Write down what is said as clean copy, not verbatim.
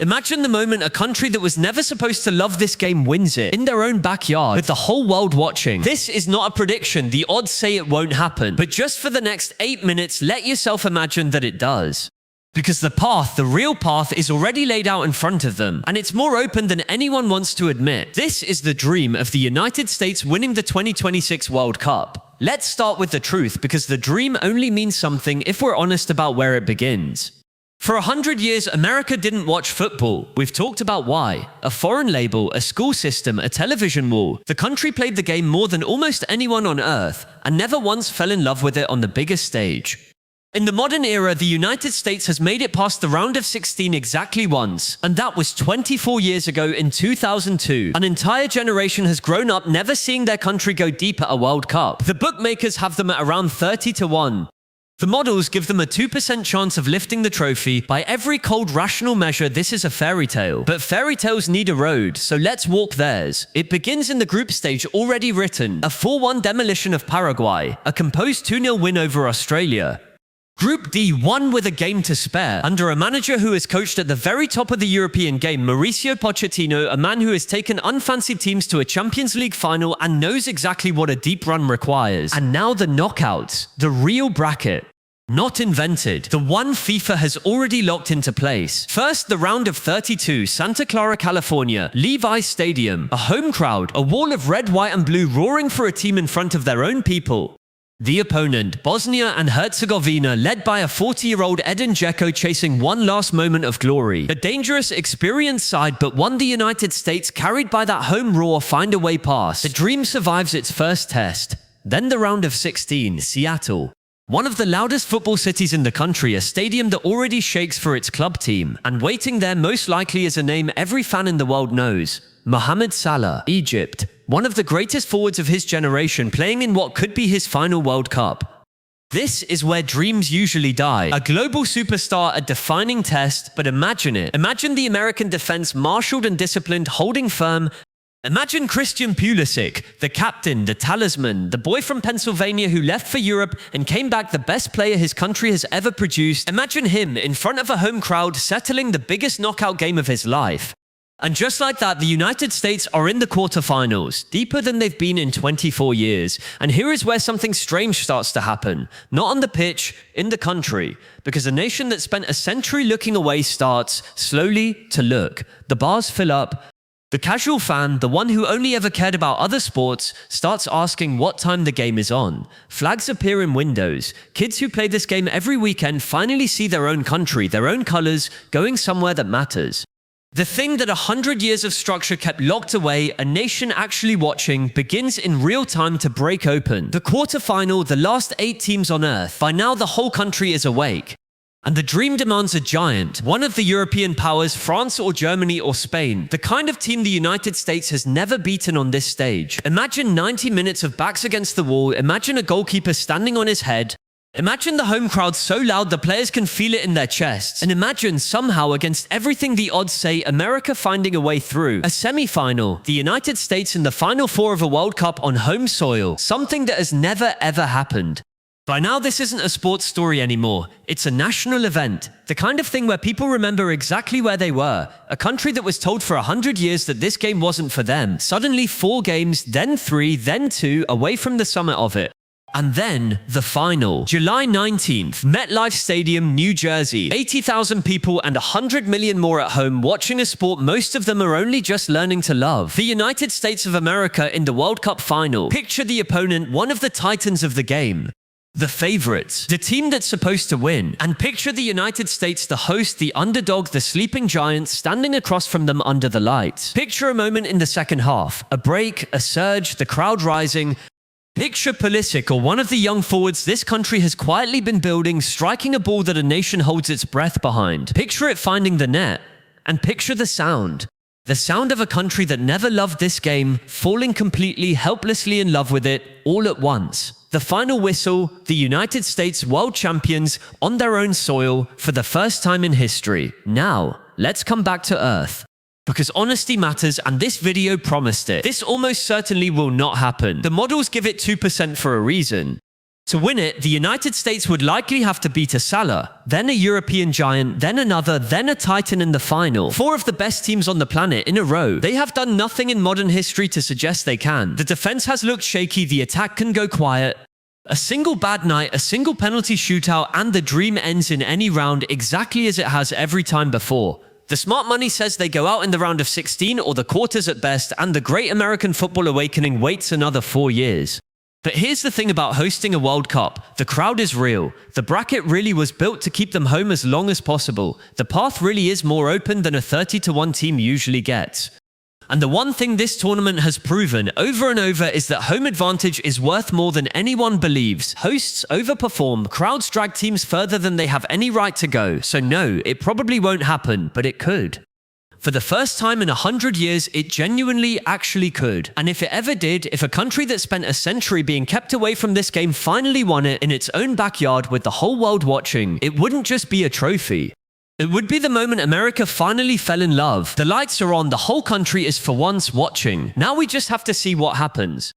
Imagine the moment a country that was never supposed to love this game wins it in their own backyard with the whole world watching. This is not a prediction. The odds say it won't happen. But just for the next 8 minutes, let yourself imagine that it does. Because the path, the real path, is already laid out in front of them, and it's more open than anyone wants to admit. This is the dream of the United States winning the 2026 World Cup. Let's start with the truth, because the dream only means something if we're honest about where it begins. For 100 years, America didn't watch football. We've talked about why. A foreign label, a school system, a television wall. The country played the game more than almost anyone on earth, and never once fell in love with it on the biggest stage. In the modern era, the United States has made it past the round of 16 exactly once, and that was 24 years ago in 2002. An entire generation has grown up never seeing their country go deep at a World Cup. The bookmakers have them at around 30-1. The models give them a 2% chance of lifting the trophy. By every cold rational measure, this is a fairy tale. But fairy tales need a road, so let's walk theirs. It begins in the group stage already written. A 4-1 demolition of Paraguay. A composed 2-0 win over Australia. Group D won with a game to spare, under a manager who has coached at the very top of the European game, Mauricio Pochettino, a man who has taken unfancied teams to a Champions League final and knows exactly what a deep run requires. And now the knockouts, the real bracket. Not invented. The one FIFA has already locked into place. First, the round of 32, Santa Clara, California, Levi's Stadium. A home crowd, a wall of red, white and blue roaring for a team in front of their own people. The opponent, Bosnia and Herzegovina, led by a 40-year-old Edin Dzeko chasing one last moment of glory. A dangerous, experienced side, but one the United States, carried by that home roar, find a way past. The dream survives its first test. Then the round of 16, Seattle. One of the loudest football cities in the country, a stadium that already shakes for its club team. And waiting there most likely is a name every fan in the world knows. Mohamed Salah, Egypt. One of the greatest forwards of his generation, playing in what could be his final World Cup. This is where dreams usually die. A global superstar, a defining test, but imagine it. Imagine the American defense marshaled and disciplined, holding firm. Imagine Christian Pulisic, the captain, the talisman, the boy from Pennsylvania who left for Europe and came back the best player his country has ever produced. Imagine him in front of a home crowd settling the biggest knockout game of his life. And just like that, the United States are in the quarterfinals, deeper than they've been in 24 years. And here is where something strange starts to happen. Not on the pitch, in the country. Because a nation that spent a century looking away starts, slowly, to look. The bars fill up. The casual fan, the one who only ever cared about other sports, starts asking what time the game is on. Flags appear in windows. Kids who play this game every weekend finally see their own country, their own colors, going somewhere that matters. The thing that 100 years of structure kept locked away, a nation actually watching, begins in real time to break open. The quarterfinal, the last 8 teams on Earth. By now the whole country is awake. And the dream demands a giant, one of the European powers, France or Germany or Spain, the kind of team the United States has never beaten on this stage. Imagine 90 minutes of backs against the wall, imagine a goalkeeper standing on his head, imagine the home crowd so loud the players can feel it in their chests. And imagine somehow, against everything the odds say, America finding a way through. A semi-final. The United States in the Final Four of a World Cup on home soil. Something that has never ever happened. By now this isn't a sports story anymore. It's a national event. The kind of thing where people remember exactly where they were. A country that was told for 100 years that this game wasn't for them. Suddenly 4 games, then 3, then 2, away from the summit of it. And then, the final. July 19th, MetLife Stadium, New Jersey. 80,000 people and 100 million more at home watching a sport most of them are only just learning to love. The United States of America in the World Cup final. Picture the opponent, one of the titans of the game. The favorites, the team that's supposed to win. And picture the United States, the host, the underdog, the sleeping giant, standing across from them under the lights. Picture a moment in the second half. A break, a surge, the crowd rising. Picture Pulisic, or one of the young forwards this country has quietly been building, striking a ball that a nation holds its breath behind. Picture it finding the net. And picture the sound. The sound of a country that never loved this game, falling completely, helplessly in love with it, all at once. The final whistle, the United States world champions on their own soil for the first time in history. Now, let's come back to Earth. Because honesty matters, and this video promised it. This almost certainly will not happen. The models give it 2% for a reason. To win it, the United States would likely have to beat a Salah, then a European giant, then another, then a titan in the final. 4 of the best teams on the planet in a row. They have done nothing in modern history to suggest they can. The defense has looked shaky, the attack can go quiet. A single bad night, a single penalty shootout, and the dream ends in any round exactly as it has every time before. The smart money says they go out in the round of 16 or the quarters at best, and the great American football awakening waits another 4 years. But here's the thing about hosting a World Cup. The crowd is real. The bracket really was built to keep them home as long as possible. The path really is more open than a 30-1 team usually gets. And the one thing this tournament has proven over and over is that home advantage is worth more than anyone believes. Hosts overperform, crowds drag teams further than they have any right to go. So no, it probably won't happen, but it could. For the first time in 100 years, it genuinely actually could. And if it ever did, if a country that spent a century being kept away from this game finally won it in its own backyard with the whole world watching, it wouldn't just be a trophy. It would be the moment America finally fell in love. The lights are on, the whole country is for once watching. Now we just have to see what happens.